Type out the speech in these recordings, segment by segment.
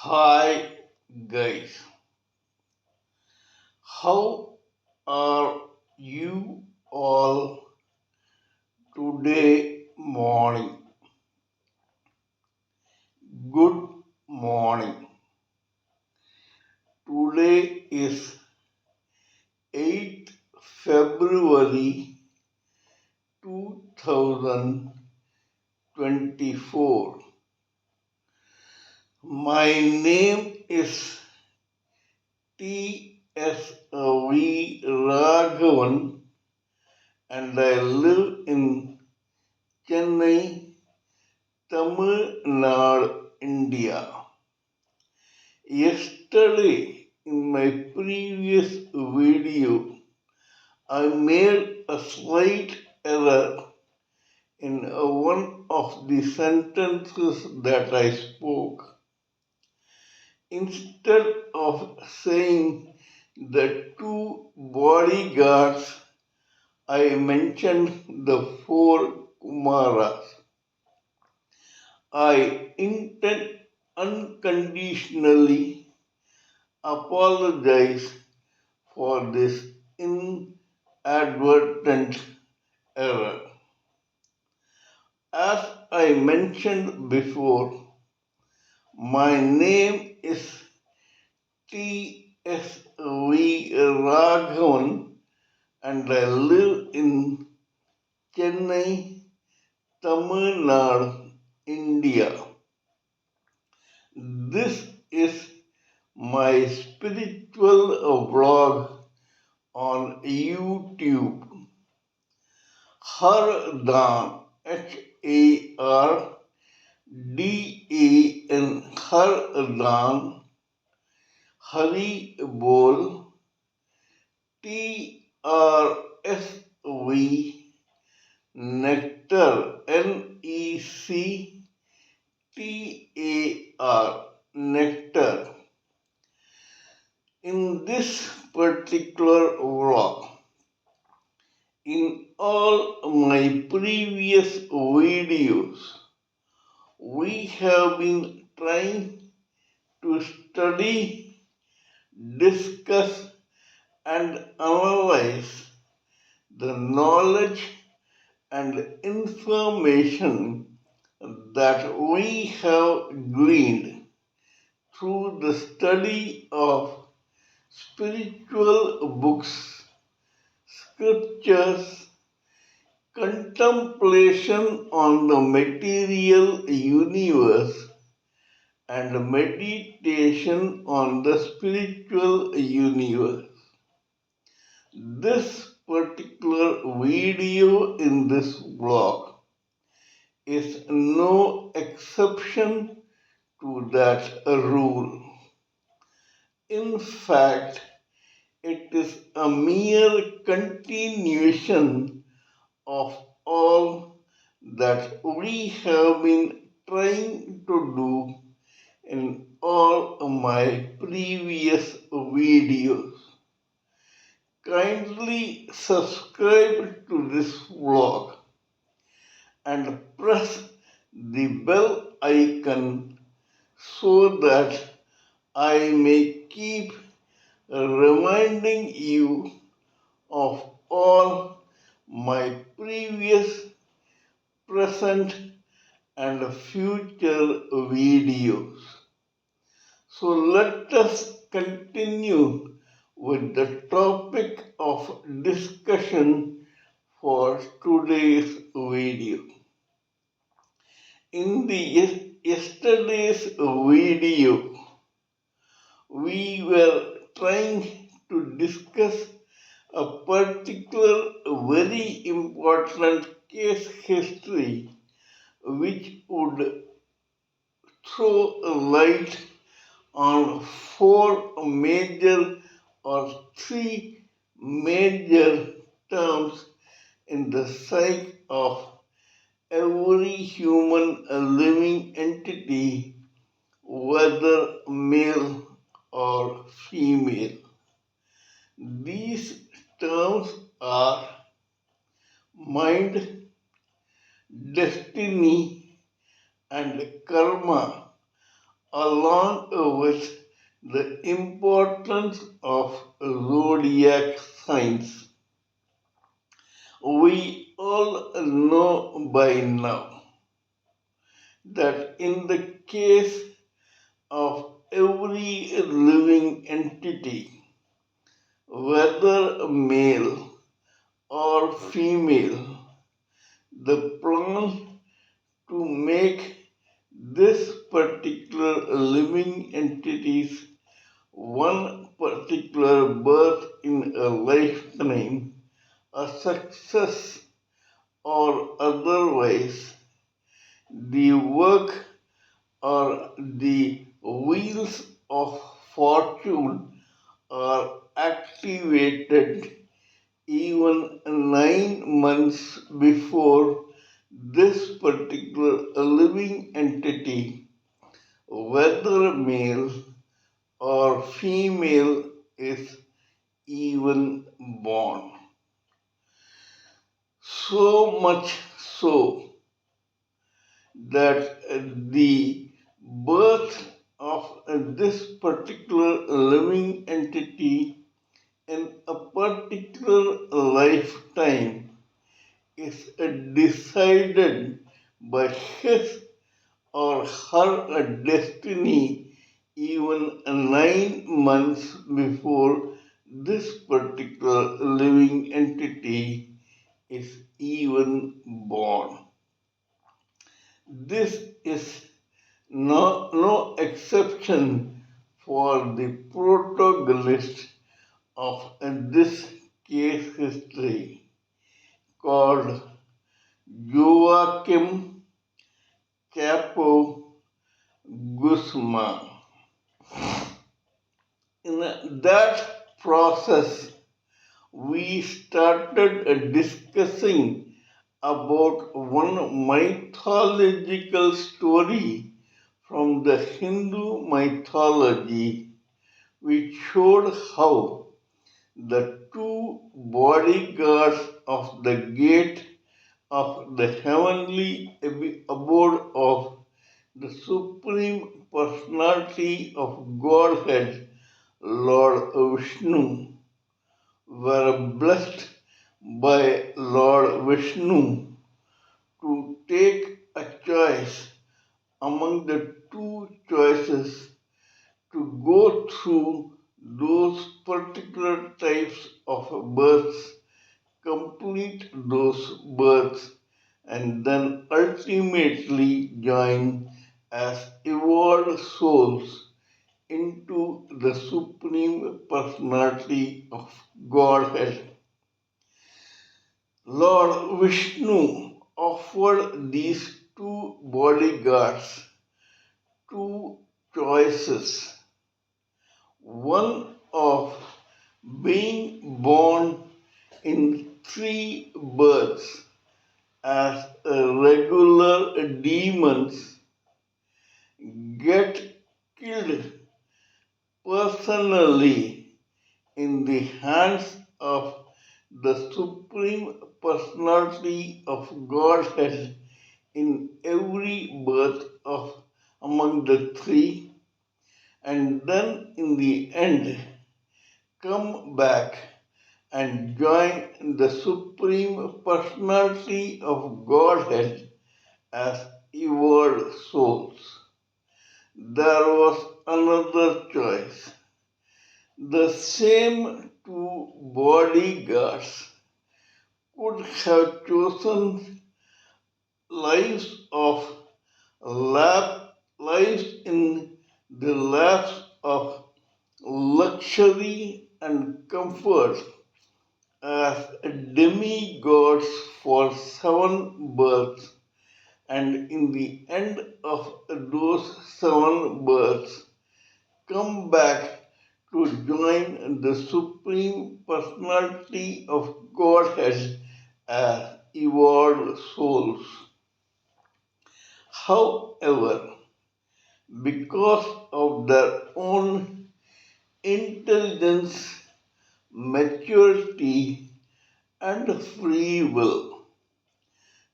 Hi guys, how are you all today morning? Good morning. Today is 8th February 2024. My name is TSV Raghavan and I live in Chennai, Tamil Nadu, India. Yesterday, in my previous video, I made a slight error in one of the sentences that I spoke. Instead of saying the two bodyguards, I mentioned the four Kumaras. I intend unconditionally apologize for this inadvertent error. As I mentioned before, my name is TSV Raghavan and I live in Chennai, Tamil Nadu, India. This is my spiritual vlog on YouTube. Hardan, Hardan, Hardan, Haribol, TSV, Nectar, Nectar, Nectar. In this particular vlog, in all my previous videos, we have been trying to study, discuss, and analyze the knowledge and information that we have gleaned through the study of spiritual books, scriptures, contemplation on the material universe, and meditation on the spiritual universe. This particular video in this blog is no exception to that rule. In fact, it is a mere continuation of all that we have been trying to do in all my previous videos. Kindly subscribe to this vlog and press the bell icon so that I may keep reminding you of all my previous, present, and future videos. So let us continue with the topic of discussion for today's video. In the yesterday's video, we were trying to discuss a particular very important case history which would throw a light on four major or three major terms in the psyche of every human living entity, whether male or female. These terms are mind, destiny, and karma, along with the importance of zodiac signs. We all know by now that in the case of every living entity, whether male or female, the plan to make this particular living entity's one particular birth in a lifetime a success or otherwise, the work or the wheels of fortune are activated even 9 months before this particular living entity, whether male or female, is even born. So much so that the birth of this particular living entity in a particular lifetime is decided by his or her destiny even 9 months before this particular living entity is even born. This is no exception for the protagonist of this case history called Joachim Capo Guzman. In that process, we started discussing about one mythological story from the Hindu mythology which showed how the two bodyguards of the gate of the heavenly abode of the Supreme Personality of Godhead, Lord Vishnu, were blessed by Lord Vishnu to take a choice among the two choices to go through those particular types of births, complete those births, and then ultimately join as evolved souls into the Supreme Personality of Godhead. Lord Vishnu offered these two bodyguards two choices. One of being born in three births as regular demons, get killed personally in the hands of the Supreme Personality of Godhead in every birth of among the three, and then in the end come back and join the Supreme Personality of Godhead as evolved souls. There was another choice. The same two bodyguards could have chosen lives of lives in the laps of luxury and comfort as demigods for 7 births, and in the end of those 7 births come back to join the Supreme Personality of Godhead as evolved souls. However, because of their own intelligence, maturity, and free will,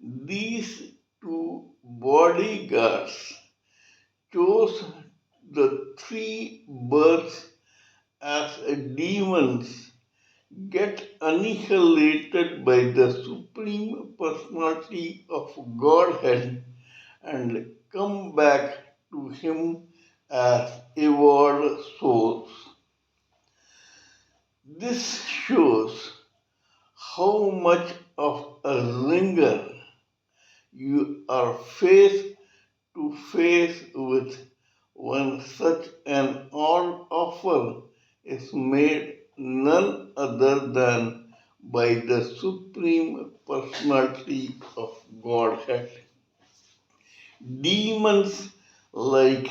these two bodyguards chose the three births as demons get annihilated by the Supreme Personality of Godhead and come back to Him as evolved souls. This shows how much of a ringer you are face to face with when such an odd offer is made none other than by the Supreme Personality of Godhead. Demons like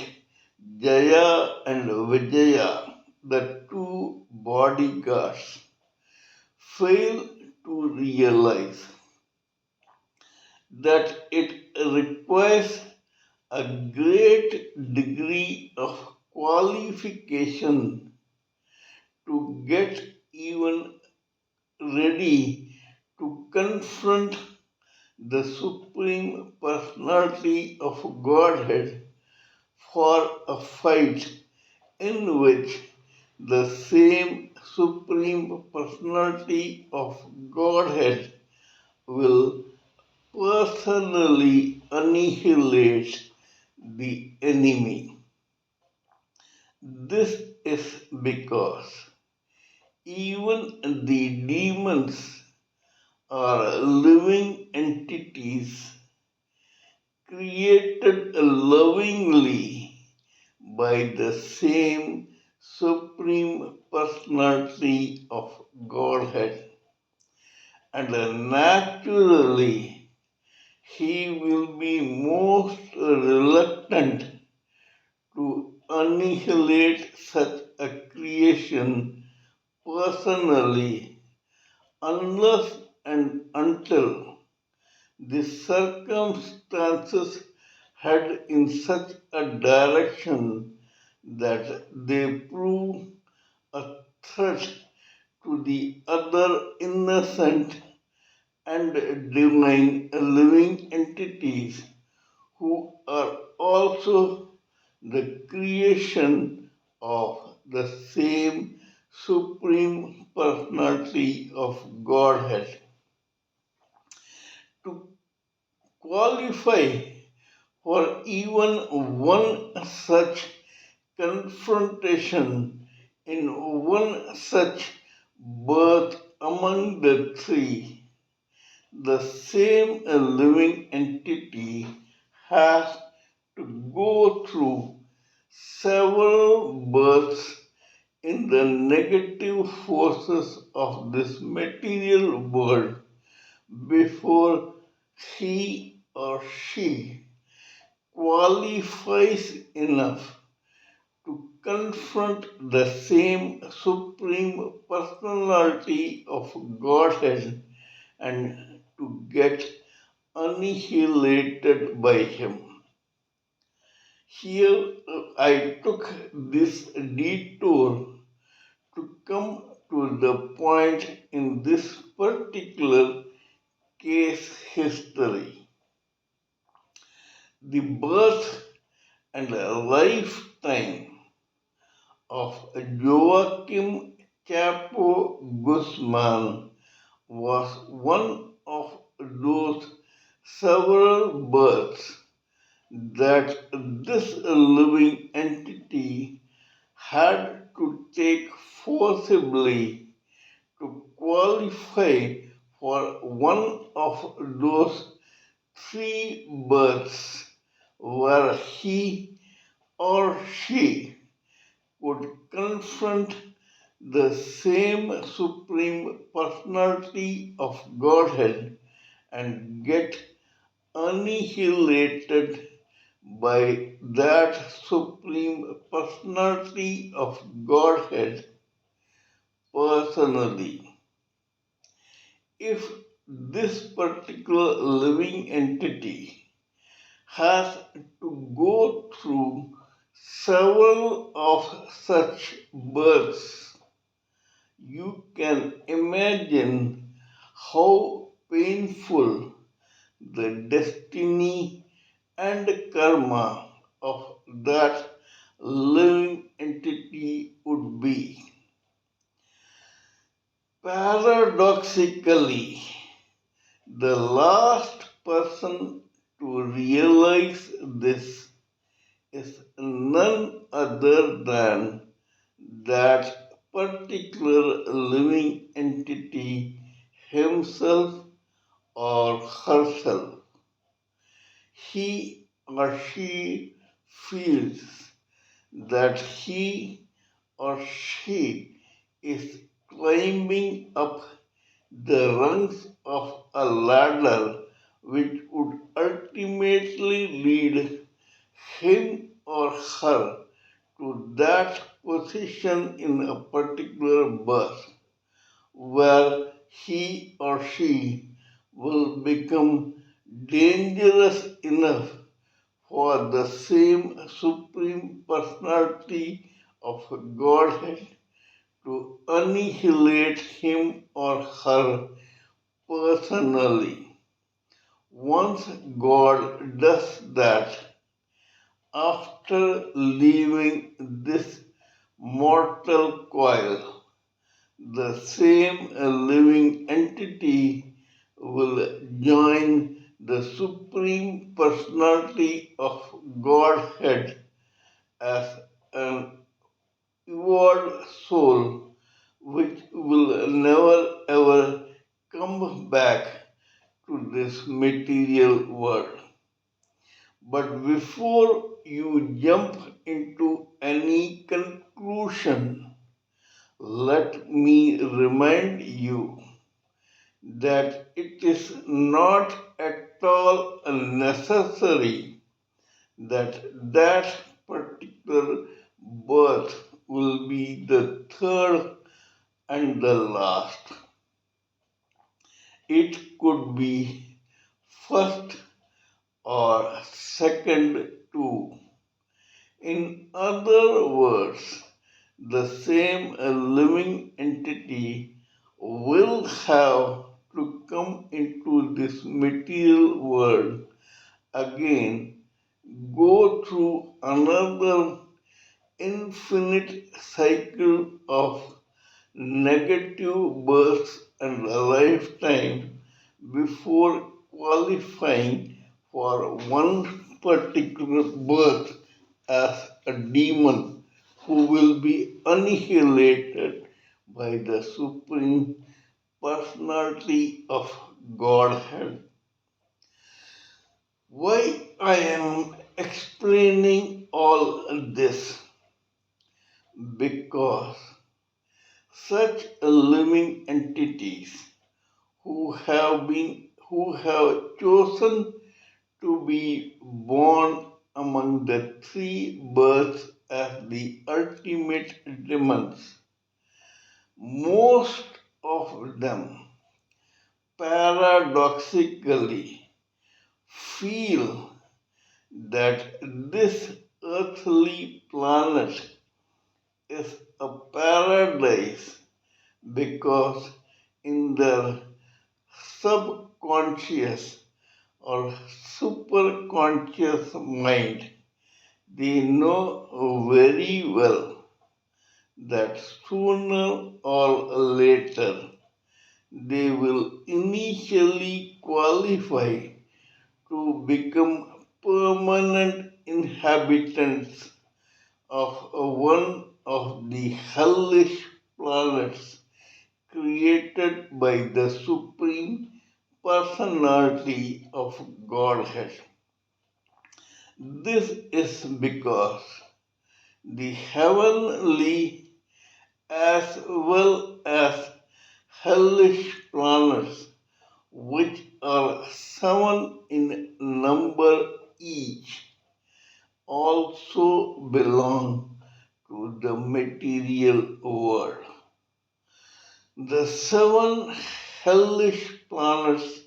Jaya and Vijaya, the two bodyguards, fail to realize that it requires a great degree of qualification to get even ready to confront the Supreme Personality of Godhead for a fight in which the same Supreme Personality of Godhead will personally annihilate the enemy. This is because even the demons are living entities created lovingly by the same Supreme Personality of Godhead, and naturally he will be most reluctant to annihilate such a creation personally unless and until the circumstances head in such a direction that they prove a threat to the other innocent and divine living entities who are also the creation of the same Supreme Personality of Godhead. To qualify for even one such confrontation in one such birth among the three, the same living entity has to go through several births in the negative forces of this material world before he or she qualifies enough to confront the same Supreme Personality of Godhead and to get annihilated by him. Here I took this detour to come to the point in this particular case history. The birth and lifetime of Joaquim Chapo Guzman was one of those several births that this living entity had to take forcibly to qualify for one of those three births where he or she would confront the same Supreme Personality of Godhead and get annihilated by that Supreme Personality of Godhead personally. If this particular living entity has to go through several of such births, you can imagine how painful the destiny and karma of that living entity would be. Paradoxically, the last person to realize this is none other than that particular living entity himself or herself. He or she feels that he or she is climbing up the rungs of a ladder which would ultimately lead him or her to that position in a particular birth where he or she will become dangerous enough for the same Supreme Personality of Godhead to annihilate him or her personally. Once God does that, after leaving this mortal coil, the same living entity will join the Supreme Personality of Godhead as an evolved soul which will never ever come back to this material world. But before you jump into any conclusion, let me remind you that it is not at all necessary that that particular birth will be the third and the last. It could be first or second too. In other words, the same living entity will have to come into this material world again, go through another infinite cycle of negative births and a lifetime before qualifying for one particular birth as a demon who will be annihilated by the Supreme Personality of Godhead. Why I am explaining all this? Because such living entities who have chosen to be born among the three births as the ultimate demons, most of them paradoxically feel that this earthly planet is a paradise because in their subconscious or superconscious mind, they know very well that sooner or later they will initially qualify to become permanent inhabitants of one of the hellish planets created by the Supreme Personality of Godhead. This is because the heavenly as well as hellish planets, which are seven in number each, also belong to the material world. The seven hellish planets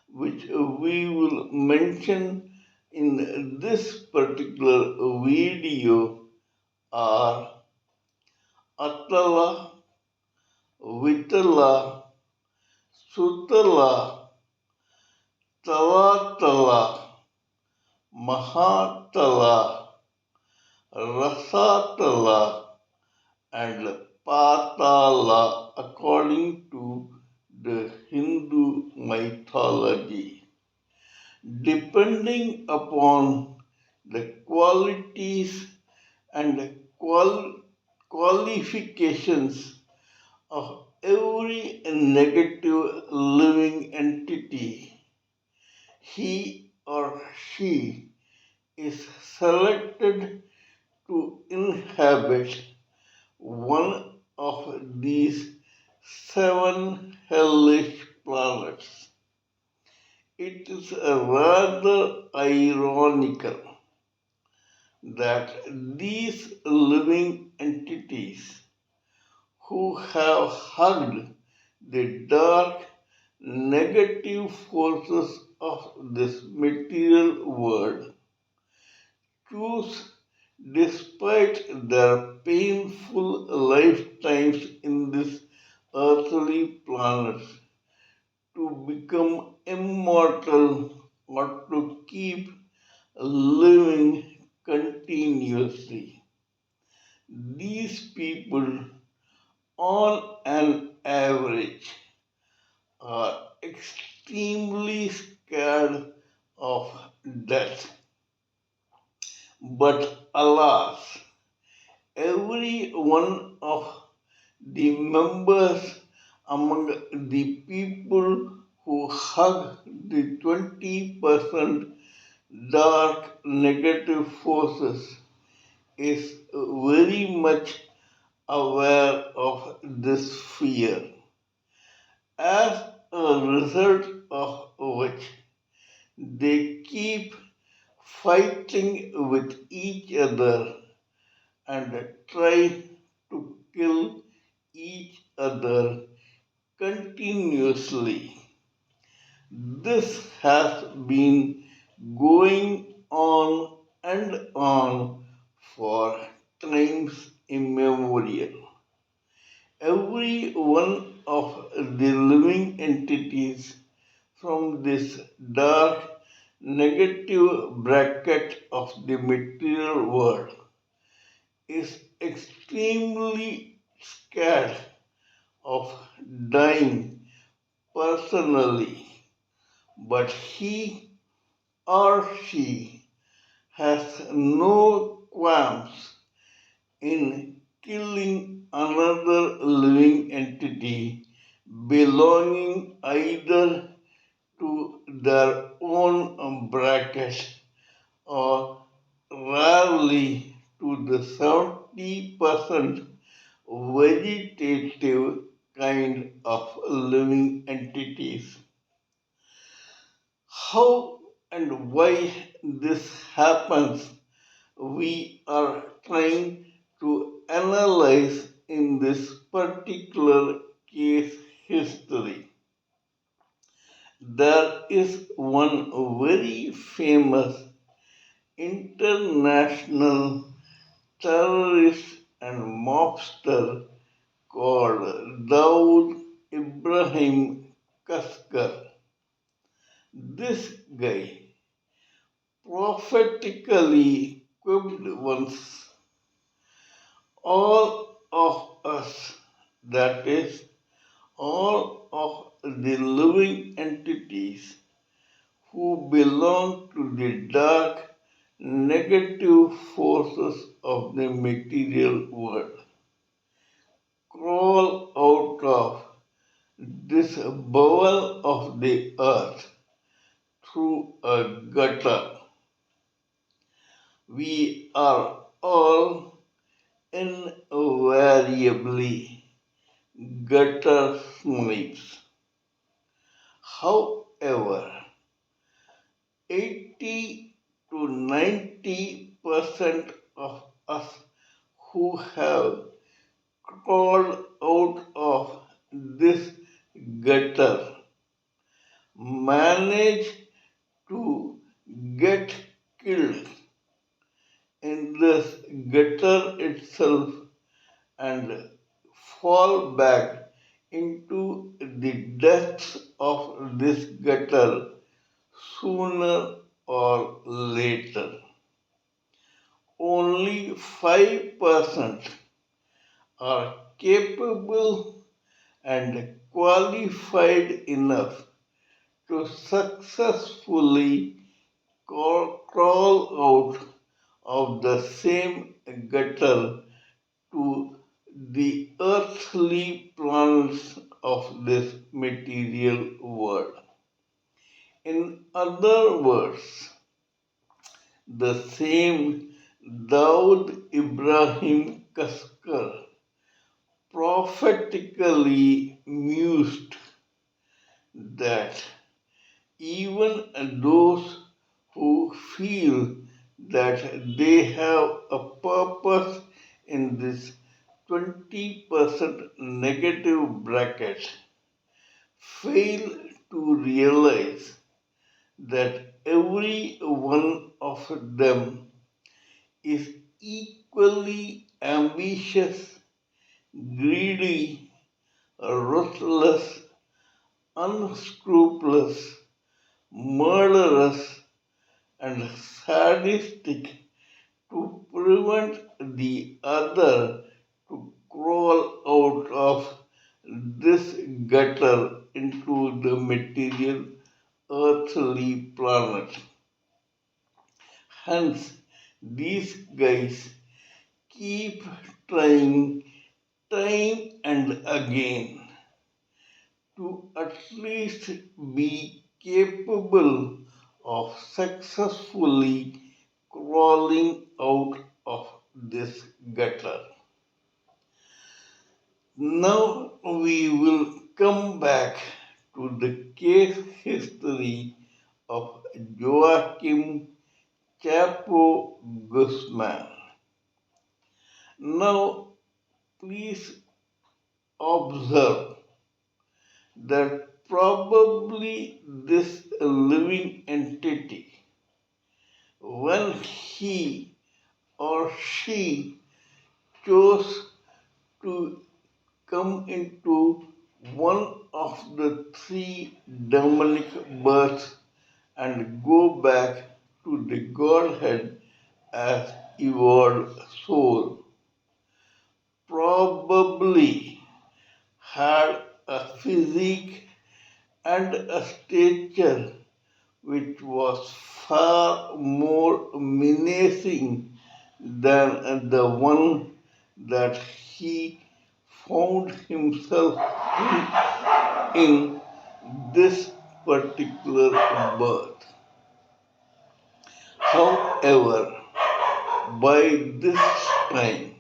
which we will mention in this particular video are Atala, Vitala, Sutala, Talatala, Mahatala, Rasatala, and Patala according to the Hindu mythology. Depending upon the qualities and qualifications of every negative living entity, he or she is selected to inhabit one of these seven hellish planets. It is rather ironical that these living entities who have hugged the dark negative forces of this material world choose, despite their painful lifetimes in this earthly planet, to become immortal or to keep living continuously. These people, on an average, are extremely scared of death. But alas, every one of the members among the people who hug the 20% dark negative forces is very much aware of this fear, as a result of which they keep fighting with each other and try to kill each other continuously. This has been going on and on for times immemorial. Every one of the living entities from this dark negative bracket of the material world is extremely scared of dying personally, but he or she has no qualms in killing another living entity belonging either to their own bracket or rarely to the 70% vegetative kind of living entities. How and why this happens, we are trying to analyze in this particular case history. There is one very famous international terrorist and mobster called Dawood Ibrahim Kaskar. This guy prophetically quipped once, all of us, that is, all of the living entities who belong to the dark negative forces of the material world, crawl out of this bowel of the earth through a gutter. We are all invariably gutter snipes. However, 80 to 90% of us who have crawled out of this gutter manage to get killed in this gutter itself and fall back into the depths of this gutter sooner or later. only 5% are capable and qualified enough to successfully crawl out of the same gutter to the earthly planets of this material world. In other words, the same Daud Ibrahim Kaskar prophetically mused that even those who feel that they have a purpose in this 20% negative bracket fail to realize that every one of them is equally ambitious, greedy, ruthless, unscrupulous, murderous, and sadistic to prevent the other to crawl out of this gutter into the material earthly planet. Hence, these guys keep trying time and again to at least be capable of successfully crawling out of this gutter. Now we will come back to the case history of Joaquim Chapo Guzman. Now please observe that probably this living entity, when he or she chose to come into one of the three demonic births and go back to the Godhead as evolved soul, probably had a physique and a stature which was far more menacing than the one that he found himself in this particular birth. However, by this time,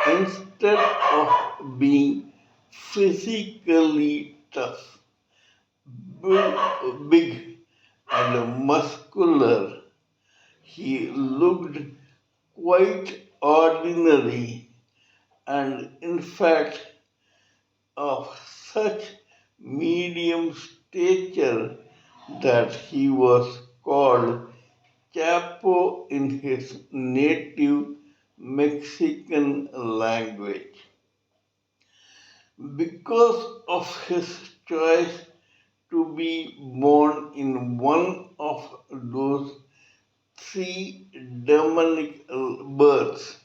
instead of being physically tough, big and muscular, he looked quite ordinary and, in fact, of such medium stature that he was called Chapo in his native Mexican language. Because of his choice to be born in one of those three demonic births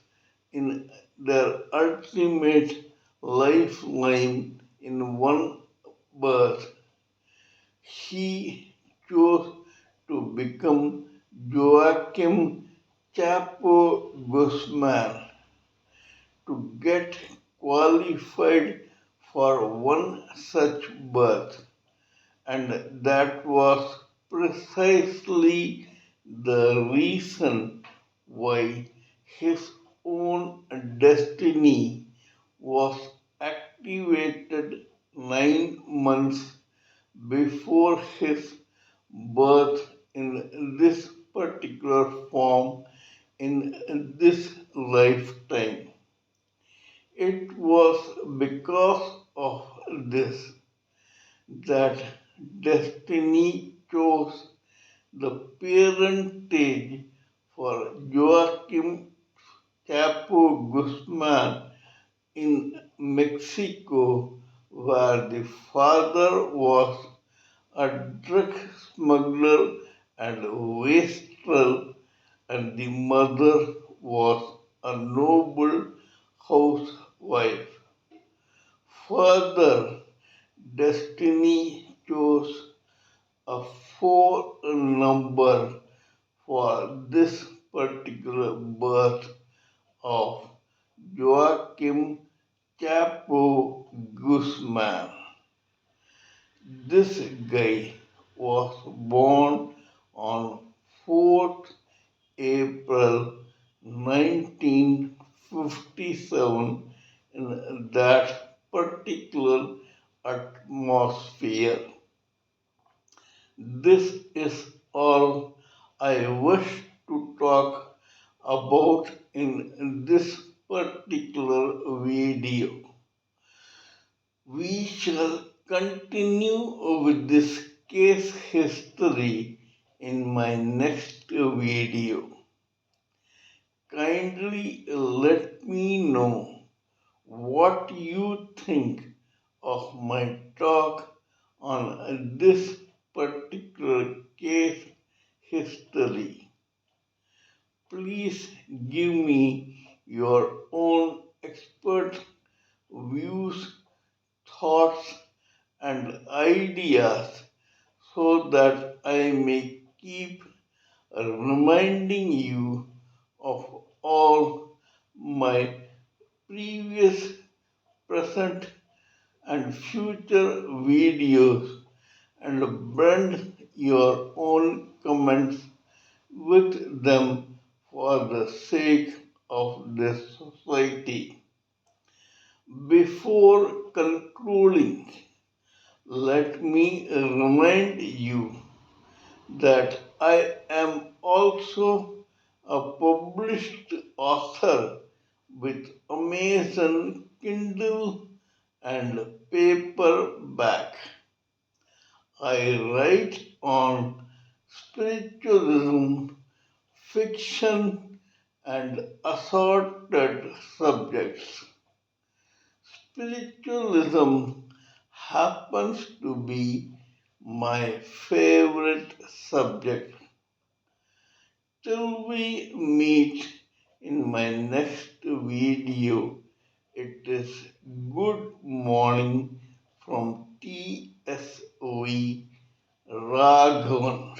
in their ultimate lifeline in one birth, he chose to become Joaquim Chapo Guzman to get qualified for one such birth. And that was precisely the reason why his own destiny was activated 9 months before his birth in this particular form in this lifetime. It was because of this that destiny chose the parentage for Joaquim Chapo Guzman in Mexico, where the father was a drug smuggler and wastrel, and the mother was a noble housewife. Further, destiny chose a four number for this particular birth of Joachim Chapo Guzman. This guy was born on 4th April 1957 in that particular atmosphere. This is all I wish to talk about in this particular video. We shall continue with this case history in my next video. Kindly let me know what you think of my talk on this particular case history. Please give me your own expert views, thoughts, and ideas so that I may keep reminding you of all my previous, present, and future videos and blend your own comments with them for the sake of this society. Before concluding, let me remind you that I am also a published author with Amazon Kindle and paperback. I write on spiritualism, fiction, and assorted subjects. Spiritualism happens to be my favorite subject. Till we meet in my next video, it is good morning from TSV Raghavan.